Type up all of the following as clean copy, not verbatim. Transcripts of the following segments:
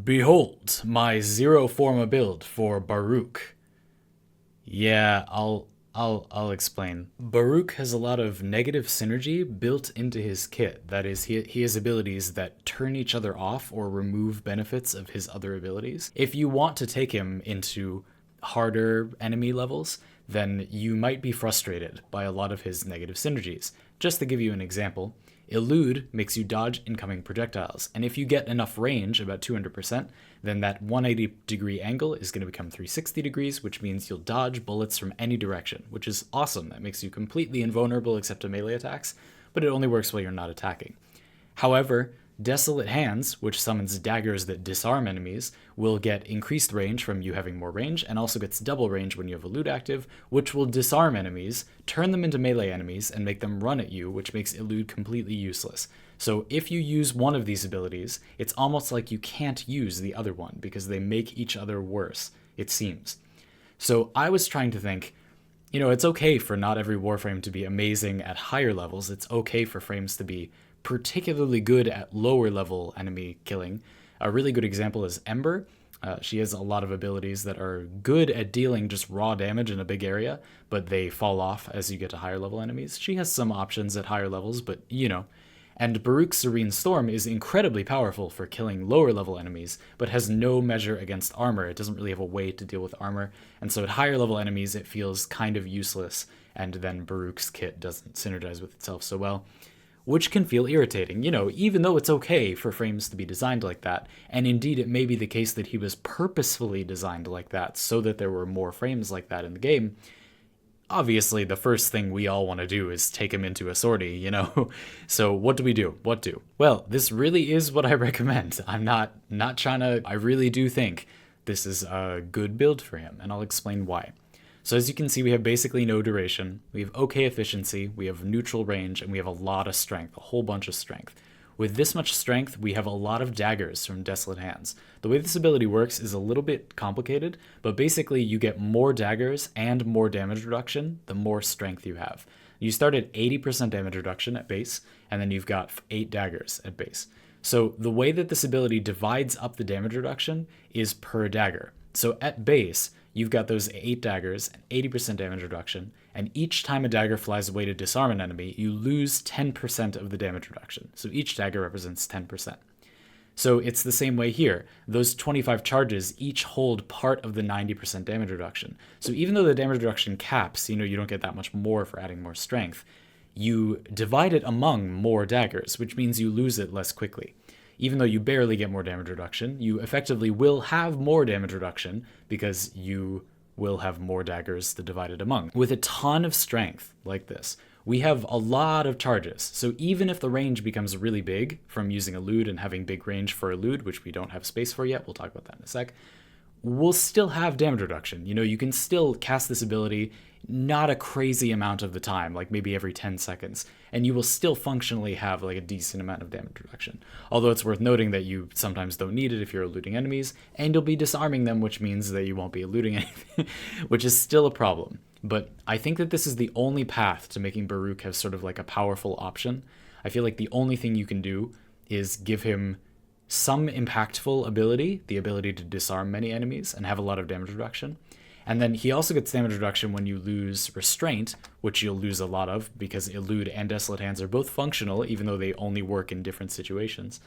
Behold, my zero Forma build for Baruuk. Yeah, I'll explain. Baruuk has a lot of negative synergy built into his kit. That is, he has abilities that turn each other off or remove benefits of his other abilities. If you want to take him into harder enemy levels, then you might be frustrated by a lot of his negative synergies. Just to give you an example, Elude makes you dodge incoming projectiles, and if you get enough range, about 200%, then that 180-degree angle is going to become 360 degrees, which means you'll dodge bullets from any direction, which is awesome. That makes you completely invulnerable except to melee attacks, but it only works while you're not attacking. However, Desolate Hands, which summons daggers that disarm enemies, will get increased range from you having more range, and also gets double range when you have Elude active, which will disarm enemies, turn them into melee enemies, and make them run at you, which makes Elude completely useless. So if you use one of these abilities, it's almost like you can't use the other one, because they make each other worse, it seems. So I was trying to think, it's okay for not every Warframe to be amazing at higher levels. It's okay for frames to be particularly good at lower level enemy killing. A really good example is Ember. She has a lot of abilities that are good at dealing just raw damage in a big area, but they fall off as you get to higher level enemies. She has some options at higher levels, but And Baruuk's Serene Storm is incredibly powerful for killing lower level enemies, but has no measure against armor. It doesn't really have a way to deal with armor, and so at higher level enemies it feels kind of useless, and then Baruuk's kit doesn't synergize with itself so well, which can feel irritating, even though it's okay for frames to be designed like that. And indeed, it may be the case that he was purposefully designed like that so that there were more frames like that in the game. Obviously, the first thing we all want to do is take him into a sortie, So what do we do? What do? Well, this really is what I recommend. I'm not trying to... I really do think this is a good build for him, and I'll explain why. So as you can see, we have basically no duration, we have okay efficiency, we have neutral range, and we have a lot of strength, a whole bunch of strength. With this much strength, we have a lot of daggers from Desolate Hands. The way this ability works is a little bit complicated, but basically you get more daggers and more damage reduction the more strength you have. You start at 80% damage reduction at base, and then you've got 8 daggers at base. So the way that this ability divides up the damage reduction is per dagger. So at base, you've got those 8 daggers and 80% damage reduction, and each time a dagger flies away to disarm an enemy, you lose 10% of the damage reduction. So each dagger represents 10%. So it's the same way here. Those 25 charges each hold part of the 90% damage reduction. So even though the damage reduction caps, you don't get that much more for adding more strength, you divide it among more daggers, which means you lose it less quickly. Even though you barely get more damage reduction, you effectively will have more damage reduction because you will have more daggers to divide it among. With a ton of strength like this, we have a lot of charges. So even if the range becomes really big from using Elude and having big range for Elude, which we don't have space for yet, we'll talk about that in a sec, we'll still have damage reduction. You can still cast this ability not a crazy amount of the time, like maybe every 10 seconds, and you will still functionally have like a decent amount of damage reduction. Although it's worth noting that you sometimes don't need it if you're eluding enemies, and you'll be disarming them, which means that you won't be eluding anything, which is still a problem. But I think that this is the only path to making Baruuk have sort of like a powerful option. I feel like the only thing you can do is give him some impactful ability, the ability to disarm many enemies and have a lot of damage reduction. And then he also gets damage reduction when you lose Restraint, which you'll lose a lot of because Elude and Desolate Hands are both functional, even though they only work in different situations.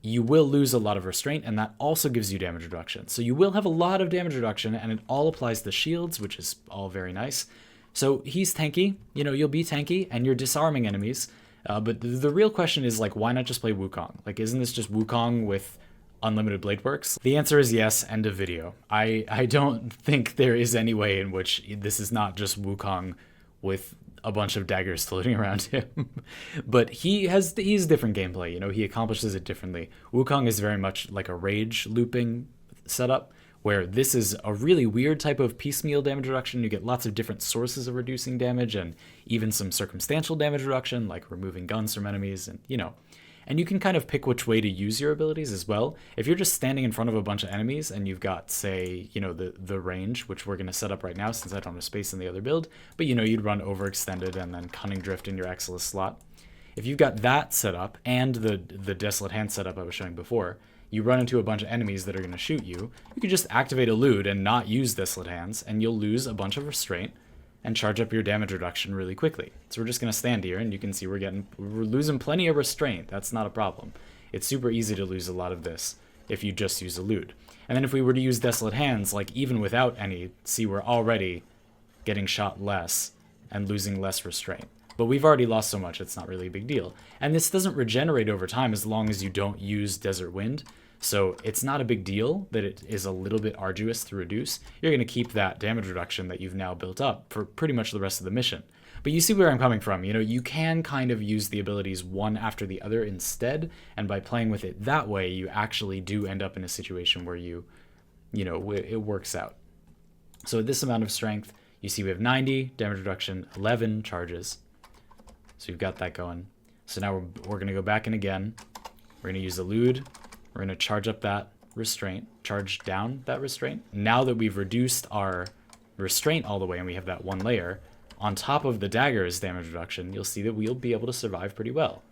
You will lose a lot of Restraint, and that also gives you damage reduction. So you will have a lot of damage reduction, and it all applies to shields, which is all very nice. So he's tanky, you'll be tanky, and you're disarming enemies. But the real question is, why not just play Wukong? Isn't this just Wukong with unlimited blade works? The answer is yes, end of video. I don't think there is any way in which this is not just Wukong with a bunch of daggers floating around him. But he's different gameplay, he accomplishes it differently. Wukong is very much like a rage looping setup, where this is a really weird type of piecemeal damage reduction. You get lots of different sources of reducing damage and even some circumstantial damage reduction, like removing guns from enemies, and And you can kind of pick which way to use your abilities as well. If you're just standing in front of a bunch of enemies and you've got, say, the range, which we're going to set up right now since I don't have space in the other build, but you'd run overextended and then Cunning Drift in your Exilus slot. If you've got that set up and the Desolate Hand setup I was showing before, you run into a bunch of enemies that are going to shoot you, you can just activate Elude and not use Desolate Hands, and you'll lose a bunch of Restraint and charge up your damage reduction really quickly. So we're just going to stand here, and you can see we're losing plenty of Restraint. That's not a problem. It's super easy to lose a lot of this if you just use Elude. And then if we were to use Desolate Hands, like even without any, see, we're already getting shot less and losing less Restraint. But we've already lost so much, it's not really a big deal. And this doesn't regenerate over time as long as you don't use Desert Wind. So it's not a big deal that it is a little bit arduous to reduce. You're going to keep that damage reduction that you've now built up for pretty much the rest of the mission. But you see where I'm coming from. You know, you can kind of use the abilities one after the other instead. And by playing with it that way, you actually do end up in a situation where you know, it works out. So at this amount of strength, you see we have 90 damage reduction, 11 charges. So you've got that going. So now we're going to go back in again. We're going to use Elude. We're going to charge up that Restraint, charge down that Restraint. Now that we've reduced our Restraint all the way and we have that one layer, on top of the dagger's damage reduction, you'll see that we'll be able to survive pretty well.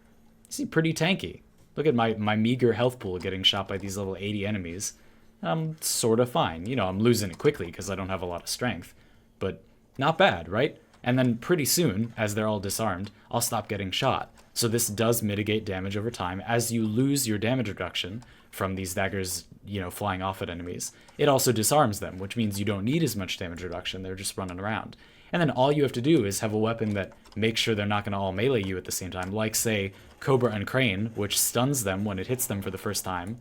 You see, pretty tanky. Look at my meager health pool getting shot by these level 80 enemies. I'm sort of fine. You know, I'm losing it quickly because I don't have a lot of strength. But not bad, right? And then pretty soon, as they're all disarmed, I'll stop getting shot. So this does mitigate damage over time. As you lose your damage reduction from these daggers, you know, flying off at enemies, it also disarms them, which means you don't need as much damage reduction. They're just running around. And then all you have to do is have a weapon that makes sure they're not going to all melee you at the same time, like, say, Cobra and Crane, which stuns them when it hits them for the first time.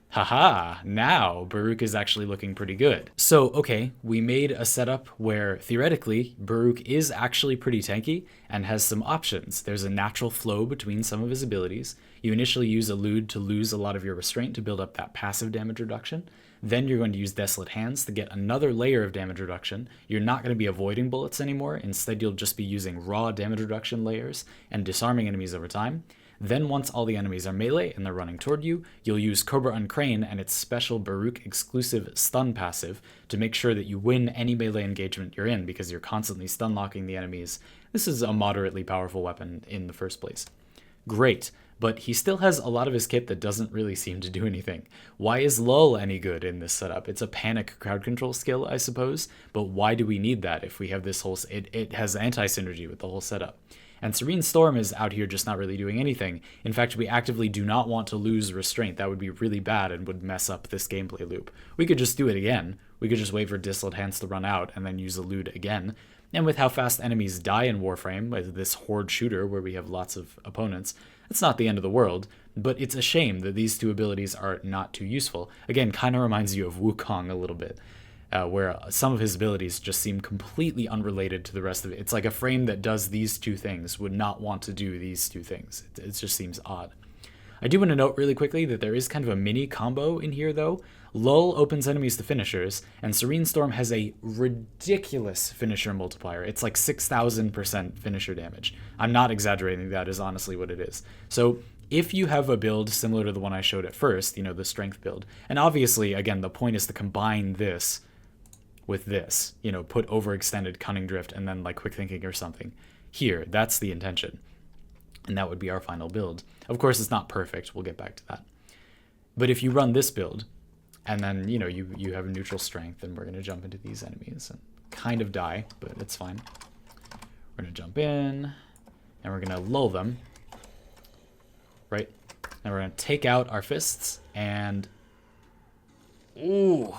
Haha, now Baruuk is actually looking pretty good. So, okay, we made a setup where, theoretically, Baruuk is actually pretty tanky and has some options. There's a natural flow between some of his abilities. You initially use Elude to lose a lot of your Restraint to build up that passive damage reduction. Then you're going to use Desolate Hands to get another layer of damage reduction. You're not going to be avoiding bullets anymore. Instead, you'll just be using raw damage reduction layers and disarming enemies over time. Then once all the enemies are melee and they're running toward you, you'll use Cobra and Crane and its special Baruuk exclusive stun passive to make sure that you win any melee engagement you're in because you're constantly stun locking the enemies. This is a moderately powerful weapon in the first place. Great, but he still has a lot of his kit that doesn't really seem to do anything. Why is Lull any good in this setup? It's a panic crowd control skill, I suppose, but why do we need that if we have this whole... It has anti-synergy with the whole setup. And Serene Storm is out here just not really doing anything. In fact, we actively do not want to lose Restraint. That would be really bad and would mess up this gameplay loop. We could just do it again. We could just wait for Desolate Hands to run out and then use Elude again. And with how fast enemies die in Warframe, with this horde shooter where we have lots of opponents, it's not the end of the world, but it's a shame that these two abilities are not too useful. Again, kind of reminds you of Wukong a little bit. Where some of his abilities just seem completely unrelated to the rest of it. It's like a frame that does these two things would not want to do these two things. It just seems odd. I do want to note really quickly that there is kind of a mini combo in here, though. Lull opens enemies to finishers, and Serene Storm has a ridiculous finisher multiplier. It's like 6,000% finisher damage. I'm not exaggerating, that is honestly what it is. So if you have a build similar to the one I showed at first, you know, the strength build, and obviously, again, the point is to combine this with this, you know, put overextended Cunning Drift and then like Quick Thinking or something. Here, that's the intention. And that would be our final build. Of course, it's not perfect. We'll get back to that. But if you run this build, and then, you know, you have a neutral strength, and we're going to jump into these enemies and kind of die, but it's fine. We're going to jump in, and we're going to lull them, right? And we're going to take out our fists, and... Ooh!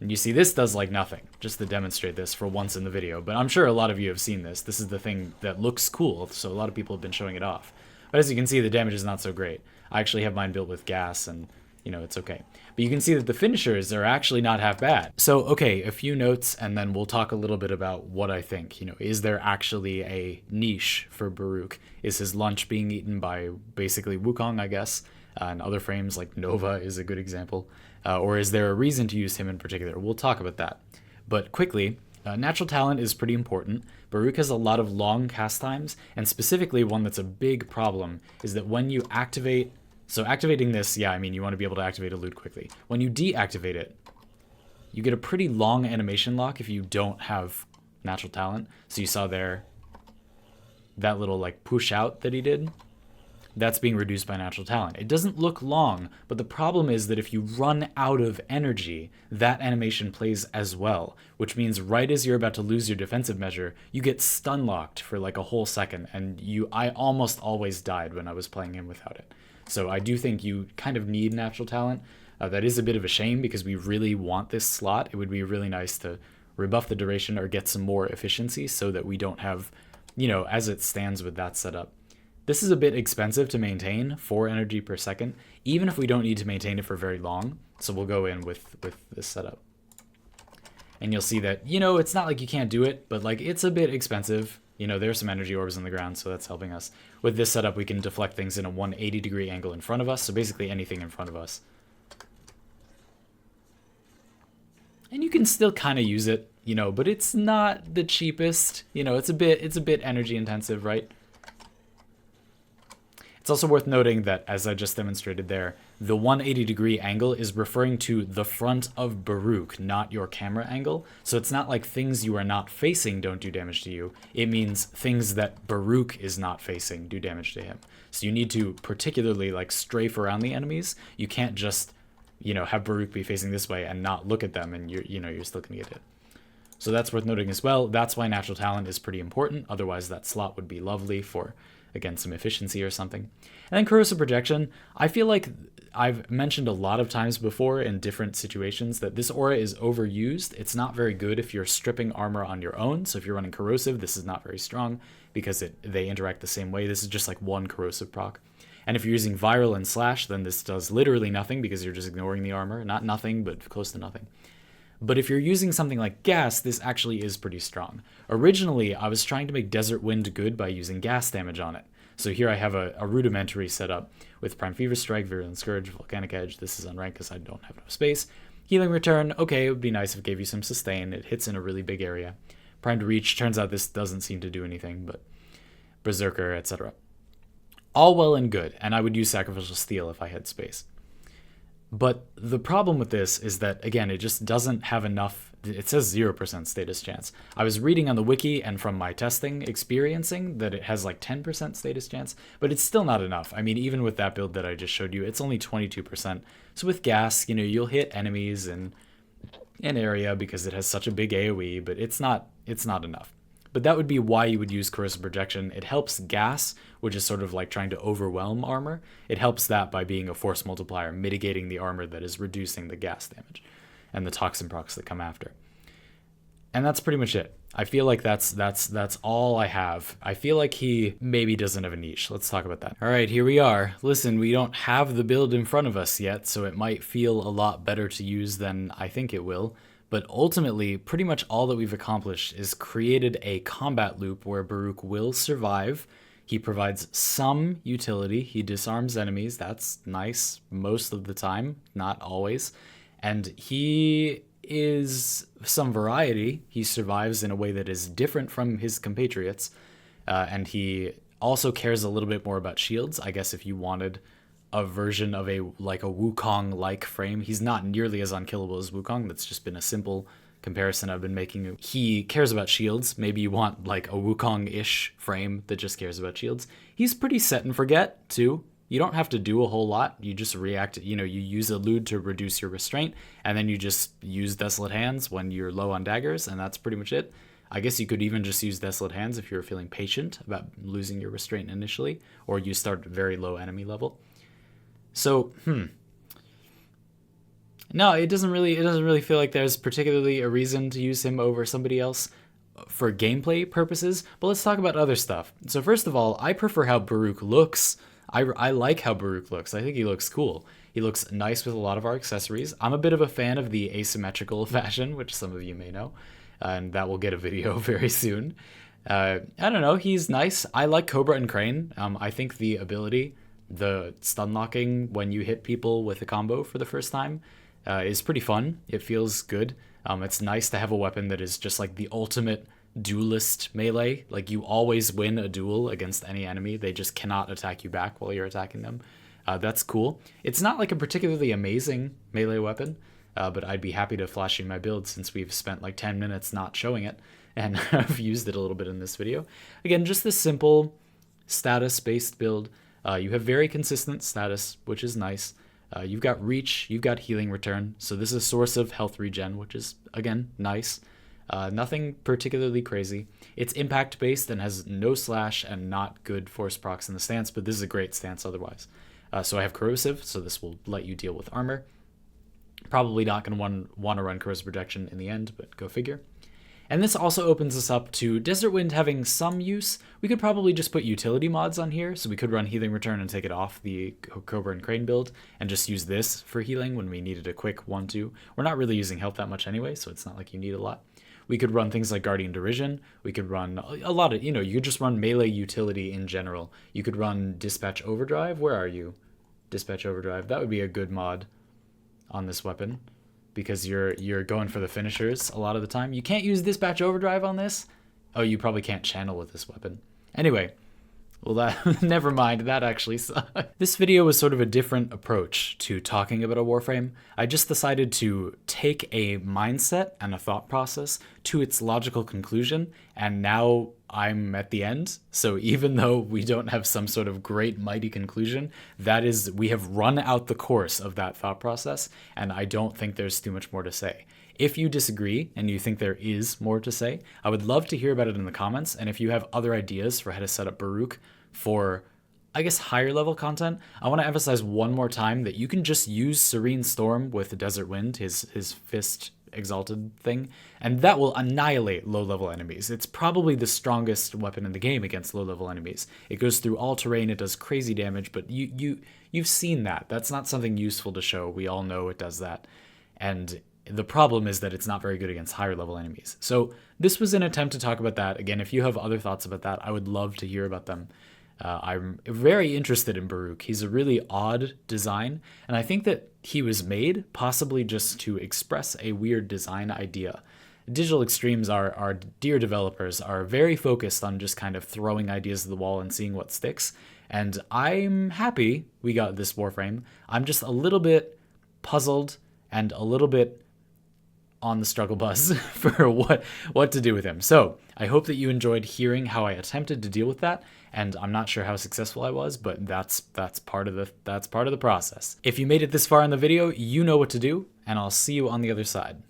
And you see, this does like nothing, just to demonstrate this for once in the video, but I'm sure a lot of you have seen this. This is the thing that looks cool, so a lot of people have been showing it off. But as you can see, the damage is not so great. I actually have mine built with gas, and, you know, it's okay. But you can see that the finishers are actually not half bad. So, okay, a few notes, and then we'll talk a little bit about what I think. You know, is there actually a niche for Baruuk? Is his lunch being eaten by basically Wukong, I guess? And other frames like Nova is a good example. Or is there a reason to use him in particular? We'll talk about that. But quickly, natural talent is pretty important. Baruuk has a lot of long cast times, and specifically one that's a big problem is that when you activate... So activating this, yeah, I mean, you want to be able to activate Elude quickly. When you deactivate it, you get a pretty long animation lock if you don't have natural talent. So you saw there that little like push out that he did. that's being reduced by natural talent. It doesn't look long, but the problem is that if you run out of energy, that animation plays as well, which means right as you're about to lose your defensive measure, you get stun locked for like a whole second, and I almost always died when I was playing him without it. So I do think you kind of need natural talent. That is a bit of a shame because we really want this slot. It would be really nice to rebuff the duration or get some more efficiency so that we don't have, as it stands with that setup. This is a bit expensive to maintain, 4 energy per second, even if we don't need to maintain it for very long. So we'll go in with this setup. And you'll see that, it's not like you can't do it, but like it's a bit expensive. There's some energy orbs on the ground, so that's helping us. With this setup, we can deflect things in a 180-degree angle in front of us, so basically anything in front of us. And you can still kind of use it, but it's not the cheapest. It's a bit energy intensive, right? It's also worth noting that, as I just demonstrated there, the 180-degree angle is referring to the front of Baruuk, not your camera angle. So it's not like things you are not facing don't do damage to you. It means things that Baruuk is not facing do damage to him. So you need to particularly like strafe around the enemies. You can't just, have Baruuk be facing this way and not look at them, and you're still gonna get hit. So that's worth noting as well. That's why natural talent is pretty important. Otherwise, that slot would be lovely for, again, some efficiency or something. And then corrosive projection. I feel like I've mentioned a lot of times before in different situations that this aura is overused. It's not very good if you're stripping armor on your own. So if you're running corrosive, this is not very strong because they interact the same way. This is just like one corrosive proc. And if you're using viral and slash, then this does literally nothing because you're just ignoring the armor. Not nothing, but close to nothing. But if you're using something like gas, this actually is pretty strong. Originally, I was trying to make Desert Wind good by using gas damage on it. So here I have a rudimentary setup with Prime Fever Strike, Virulent Scourge, Volcanic Edge. This is unranked because I don't have enough space. Healing Return, okay, it would be nice if it gave you some sustain. It hits in a really big area. Primed Reach, turns out this doesn't seem to do anything, but Berserker, etc. All well and good, and I would use Sacrificial Steel if I had space. But the problem with this is that, again, it just doesn't have enough. It says 0% status chance. I was reading on the wiki and from my testing experiencing that it has like 10% status chance, but it's still not enough. I mean, even with that build that I just showed you, it's only 22%. So with gas, you'll hit enemies in an area because it has such a big AoE, but it's not enough. But that would be why you would use corrosive projection. It helps gas, which is sort of like trying to overwhelm armor. It helps that by being a force multiplier, mitigating the armor that is reducing the gas damage and the toxin procs that come after. And that's pretty much it. I feel like that's all I have. I feel like he maybe doesn't have a niche. Let's talk about that. All right, here we are. Listen, we don't have the build in front of us yet, so it might feel a lot better to use than I think it will. But ultimately, pretty much all that we've accomplished is created a combat loop where Baruuk will survive. He provides some utility. He disarms enemies. That's nice most of the time, not always. And he is some variety. He survives in a way that is different from his compatriots. And he also cares a little bit more about shields. I guess if you wanted a version of a Wukong-like frame. He's not nearly as unkillable as Wukong. That's just been a simple comparison I've been making. He cares about shields. Maybe you want like a Wukong-ish frame that just cares about shields. He's pretty set and forget too. You don't have to do a whole lot. You just react, you use Elude to reduce your restraint, and then you just use Desolate Hands when you're low on daggers, and that's pretty much it. I guess you could even just use Desolate Hands if you're feeling patient about losing your restraint initially, or you start very low enemy level. So, no, it doesn't really feel like there's particularly a reason to use him over somebody else for gameplay purposes, but let's talk about other stuff. So first of all, I prefer how Baruuk looks. I like how Baruuk looks. I think he looks cool. He looks nice with a lot of our accessories. I'm a bit of a fan of the asymmetrical fashion, which some of you may know, and that will get a video very soon. I don't know, he's nice. I like Cobra and Crane. I think the ability, the stun locking when you hit people with a combo for the first time, is pretty fun. It feels good. It's nice to have a weapon that is just like the ultimate duelist melee. Like you always win a duel against any enemy. They just cannot attack you back while you're attacking them. That's cool. It's not like a particularly amazing melee weapon, but I'd be happy to flash you my build since we've spent like 10 minutes not showing it, and I've used it a little bit in this video. Again, just this simple status-based build. You have very consistent status, which is nice. You've got reach, you've got healing return, so this is a source of health regen, which is, again, nice. Nothing particularly crazy. It's impact based and has no slash and not good force procs in the stance, but this is a great stance otherwise. So I have corrosive, so this will let you deal with armor. Probably not going to want to run corrosive protection in the end, but go figure. And this also opens us up to Desert Wind having some use. We could probably just put utility mods on here, so we could run Healing Return and take it off the Cobra and Crane build, and just use this for healing when we needed a quick 1-2. We're not really using health that much anyway, so it's not like you need a lot. We could run things like Guardian Derision. We could run a lot of, you could just run melee utility in general. You could run Dispatch Overdrive. Where are you? Dispatch Overdrive. That would be a good mod on this weapon, because you're going for the finishers a lot of the time. You can't use Dispatch Overdrive on this. Oh, you probably can't channel with this weapon. Anyway, well, that never mind, that actually sucks. This video was sort of a different approach to talking about a Warframe. I just decided to take a mindset and a thought process to its logical conclusion, and now I'm at the end. So even though we don't have some sort of great mighty conclusion, that is, we have run out the course of that thought process, and I don't think there's too much more to say. If you disagree and you think there is more to say, I would love to hear about it in the comments. And if you have other ideas for how to set up Baruuk for, I guess, higher level content, I want to emphasize one more time that you can just use Serene Storm with Desert Wind, his fist exalted thing, and that will annihilate low level enemies. It's probably the strongest weapon in the game against low level enemies. It goes through all terrain, it does crazy damage, but you've seen that. That's not something useful to show. We all know it does that. And the problem is that it's not very good against higher level enemies. So this was an attempt to talk about that. Again, if you have other thoughts about that, I would love to hear about them. I'm very interested in Baruuk. He's a really odd design, and I think that he was made possibly just to express a weird design idea. Digital Extremes, our dear developers, are very focused on just kind of throwing ideas at the wall and seeing what sticks, and I'm happy we got this Warframe. I'm just a little bit puzzled and a little bit on the struggle bus for what to do with him. So I hope that you enjoyed hearing how I attempted to deal with that, and I'm not sure how successful I was, but that's part of the process. If you made it this far in the video, you know what to do, and I'll see you on the other side.